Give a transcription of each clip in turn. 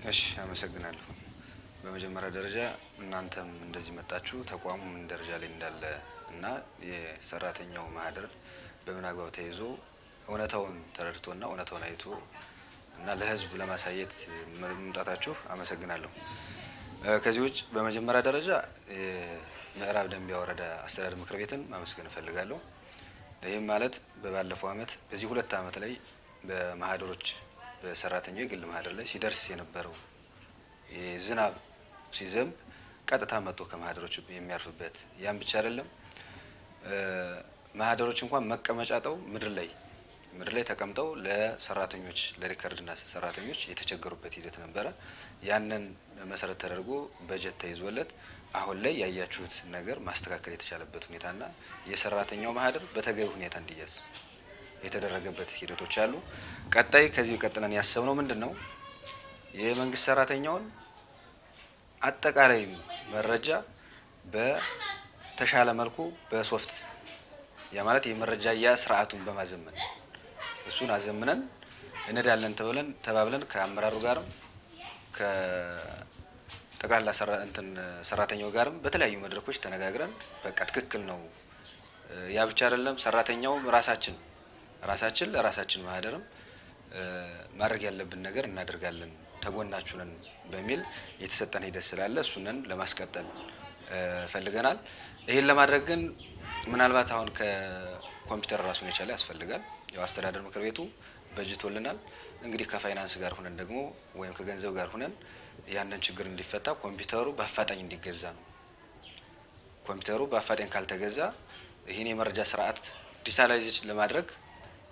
እሺ አመሰግናለሁ። በመጀመሪያ ደረጃ እናንተም እንደዚህ መጣችሁ ተቋሙ ምን ደረጃ ላይ እንዳለ እና የሰራተኛው ማህደር በምን አግባብ ተይዞ እውነታውን ተረድቶና እውነታውን አይቶ እና ለህዝብ ለማሳየት መምጣታችሁ አመሰግናለሁ። ከዚህ ውጭ በመጀመሪያ ደረጃ ምዕራብ ደንቢያ ወረዳ አስተዳደር ምክር ቤትን ማመስገን እፈልጋለሁ። ይህም ማለት በባለፈው አመት በዚህ 2 አመት ላይ በማህደሮች በሰራተኛው የግል ማህደር ላይ ሲደርስ የነበረው ዝናብ ሲዘንብ ቀጥታ መጥቶ ከማህደሮች የሚያርፍበት ያን ብቻ አይደለም። ማህደሮች እንኳን መቀመጫው ምድር ላይ ተቀምጠው ለሰራተኞች ለሪከርድና ሰራተኞች የተቸገሩበት ሂደት ነበረ። ያንን መሰረት ተደርጎ በጀት ተይዞለት አሁን ላይ ያያችሁት ነገር ማስተካከል የተቻለበት ሁኔታና የሰራተኛው ማህደር በተገቢ ሁኔታ እንዲያዝ የተደረገበት ሂደቶች አሉ። ቀጣይ ከዚህ ቀጥለን ያሰብነው ምንድነው? የመንግስት ሰራተኛውን አጠቃላይ መረጃ በተሻለ መልኩ በሶፍት ያ ማለት የመረጃ ስርዓቱን በማዘመን እሱን አዘምነን እንዳለን ተባብለን ከአመራሩ ጋርም ከጠቅላላ ሰራተኛው ጋርም በተለያዩ መድረኮች ተነጋግረን በቃ ትክክል ነው። ያ ብቻ አይደለም ሰራተኛው ራሳችን ለራሳችን ማህደርም ማድረግ ያለብን ነገር እናደርጋለን ተጎናችሁ ነን በሚል የተሰጠን ሂደት ስላለ እሱንን ለማስቀጠል ፈልገናል። ይሄን ለማድረግ ግን ምናልባት አሁን ከኮምፒውተር ራሱን የቻለ ያስፈልጋል። ያው አስተዳደር ምክር ቤቱ በጅቶልናል። እንግዲህ ከፋይናንስ ጋር ሆነን ደግሞ ወይም ከገንዘብ ጋር ሆነን ያንን ችግር እንዲፈታ ኮምፒውተሩ በአፋጣኝ እንዲገዛ ነው። ኮምፒውተሩ በአፋጣኝ ካልተገዛ ይሄን የመረጃ ስርዓት ዲጂታላይዜሽን ለማድረግ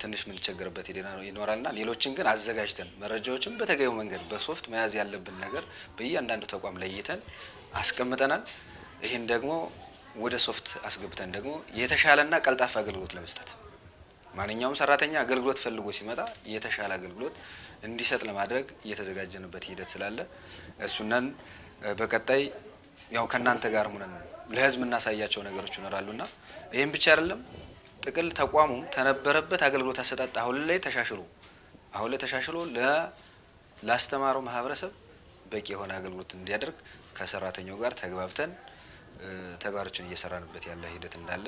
ትንሽ ምን ቸገርበት ይኖራልና ሌሎችን ግን አዘጋጅተን መረጃዎችን በተገቢው መንገድ በሶፍት መያዝ ያለብን ነገር በእያንዳንዱ ተቋም ለይተን አስቀምጠናል። ይሄን ደግሞ ወደ ሶፍት አስገብተን ደግሞ የተሻለና ቀልጣፋ አገልግሎት ለመስጠት ማንኛውም ሰራተኛ አገልግሎት ፈልጎ ሲመጣ የተሻለ አገልግሎት እንዲሰጥ ለማድረግ እየተዘጋጀንበት ሂደት ስላለ እሱነን በቀጣይ ያው ከናንተ ጋር ሆነን ለህዝብ እናሳያቸው ነገሮች ይኖራሉና ይሄን ብቻ አይደለም ጥቅል ተቋሙ ተነበረበት አገልግሎት አሰጣጥ አሁን ላይ ተሻሽሎ ላስተማረው ማህበረሰብ በቂ የሆነ አገልግሎት እንዲያደርግ ከሰራተኛው ጋር ተግባብተን ተግባሮችን እየሰራንበት ያለ ሂደት እንዳለ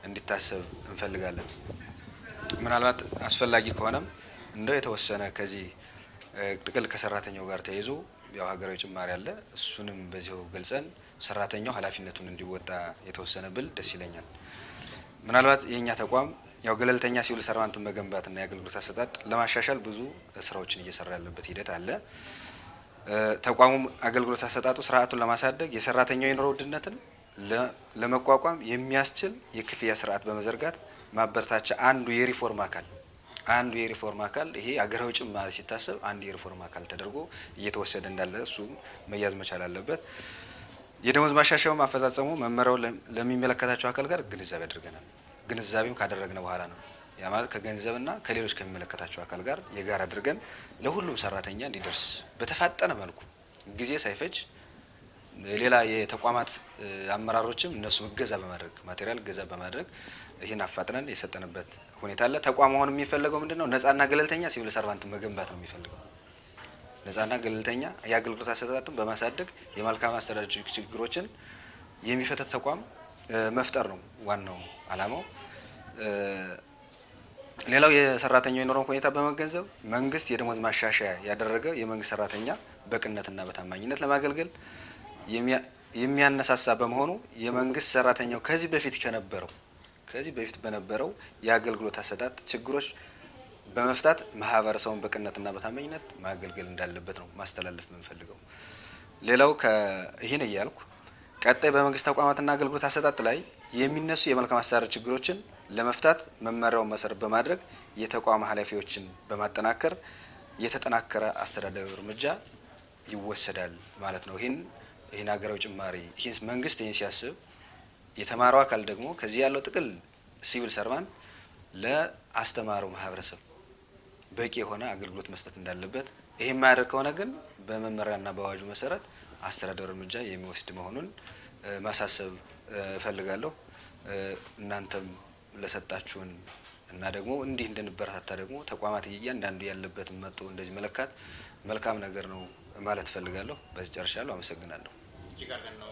እንዲታሰብ እንፈልጋለን። ምናልባት አስፈላጊ ከሆነም እንደው የተወሰነ ከዚህ ጥቅል ከሰራተኛው ጋር ተይዞ ያው ሀገራዊ ጭማሪ አለ እሱንም በዚሁ ገልጸን ሰራተኛው ኃላፊነቱን እንዲወጣ የተወሰነ ብል ደስ ይለኛል። ምናልባት የኛ ተቋም ያው ገለልተኛ ሲቪል ሰርቫንትን መገንባትና የአገልግሎት አሰጣጥ ለማሻሻል ብዙ ስራዎችን እየሰራ ያለበት ሂደት አለ። ተቋሙም አገልግሎት አሰጣጡ ስርዓቱን ለማሳደግ የሰራተኛው የኑሮ ውድነትን ለመቋቋም የሚያስችል የክፍያ ስርዓት በመዘርጋት ማበረታቻ አንዱ የሪፎርም አካል ይሄ አገራዊ ጭማሪ ሲታሰብ አንዱ የሪፎርም አካል ተደርጎ እየተወሰደ እንዳለ እሱ መያዝ መቻል አለበት። የደሞዝ ማሻሻያው ማፈጻጸሙ መመሪያው ለሚመለከታቸው አካል ጋር ግንዛቤ አድርገናል። ግንዛቤም ካደረግነ በኋላ ነው ያ ማለት ከገንዘብና ከሌሎች ከሚመለከታቸው አካል ጋር የጋራ አድርገን ለሁሉም ሰራተኛ እንዲደርስ በተፋጠነ መልኩ ጊዜ ሳይፈጅ ሌላ የተቋማት አመራሮችም እነሱ እገዛ በማድረግ ማቴሪያል እገዛ በማድረግ ይሄን አፋጥነን የሰጠንበት ሁኔታ አለ። ተቋሙ አሁን የሚፈልገው ምንድነው? ነፃና ገለልተኛ ሲቪል ሰርቫንት መገንባት ነው የሚፈልገው። ነፃና ገለልተኛ የአገልግሎት አሰጣጥን በማሳደግ የመልካም አስተዳደር ችግሮችን የሚፈታ ተቋም መፍጠር ነው ዋናው አላማው። ሌላው የሰራተኛው የኑሮ ሁኔታ በመገንዘብ መንግስት የደሞዝ ማሻሻያ ያደረገ የመንግስት ሰራተኛ በቅንነትና በታማኝነት ለማገልገል የሚያነሳሳ በመሆኑ የመንግስት ሰራተኛው ከዚህ በፊት በነበረው የአገልግሎት አሰጣጥ ችግሮች በመፍታት ማህበረሰቡን በቅንነትና በታማኝነት ማገልገል እንዳለበት ነው ማስተላለፍ የምንፈልገው። ሌላው ይሄን እያልኩ ቀጣይ በመንግስት ተቋማትና አገልግሎት አሰጣጥ ላይ የሚነሱ የመልካም አስተዳደር ችግሮችን ለመፍታት መመሪያውን መሰረት በማድረግ የተቋም ኃላፊዎችን በማጠናከር የተጠናከረ አስተዳደር እርምጃ ይወሰዳል ማለት ነው። ይሄን ሀገራዊ ጭማሪ ይሄን መንግስት ይሄን ሲያስብ የተማረው አካል ደግሞ ከዚህ ያለው ጥቅል ሲቪል ሰርቫንት ለአስተማረው ማህበረሰብ በቂ የሆነ አገልግሎት መስጠት እንዳለበት ይሄ የማያደርግ ከሆነ ግን በመመሪያና በአዋጁ መሰረት አስተዳደር እርምጃ የሚወስድ መሆኑን ማሳሰብ እፈልጋለሁ። እናንተም ለሰጣችሁን እና ደግሞ እንዲህ እንድንበረታታ ደግሞ ተቋማት እያንዳንዱ ያለበትን መጥቶ እንደዚህ መለካት መልካም ነገር ነው ማለት እፈልጋለሁ። በዚህ ጨርሻለሁ። አመሰግናለሁ። እጅግ አድርገን ነው